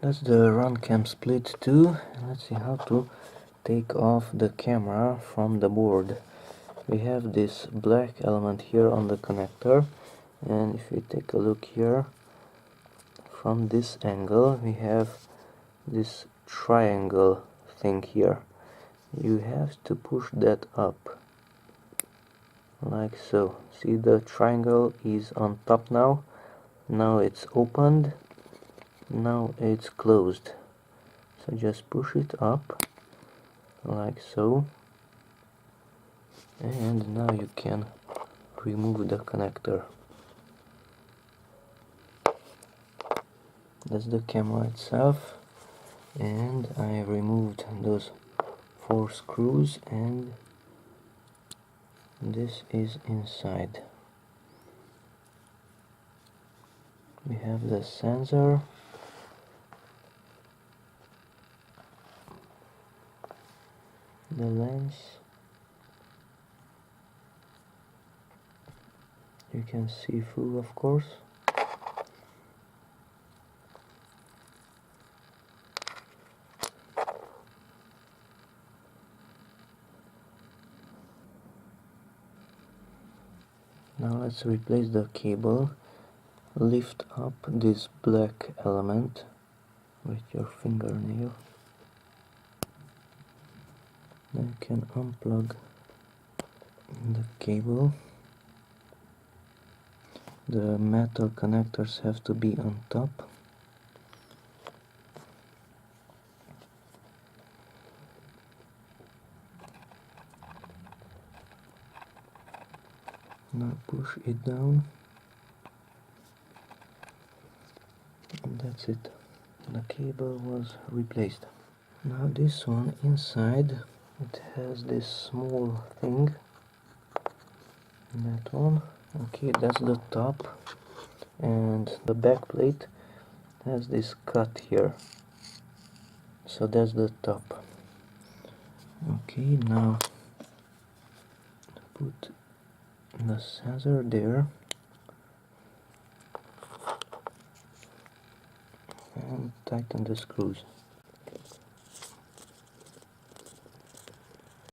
That's the RunCam Split 2. Let's see how to take off the camera from the board. We have this black element here on the connector, and if you take a look here, from this angle we have this triangle thing here. You have to push that up, like so. See, the triangle is on top now. Now it's opened. Now it's closed. So just push it up, like so. And now you can remove the connector. That's the camera itself, and I removed those 4 screws, and this is inside. We have the sensor, the lens. You can see through, of course. Now let's replace the cable. Lift up this black element with your fingernail. Then you can unplug the cable. The metal connectors have to be on top. Now push it down, and that's it. The cable was replaced. Now this one inside, it has this small thing. That one. Okay, that's the top, and the back plate has this cut here. So that's the top. Okay, now put the sensor there and tighten the screws.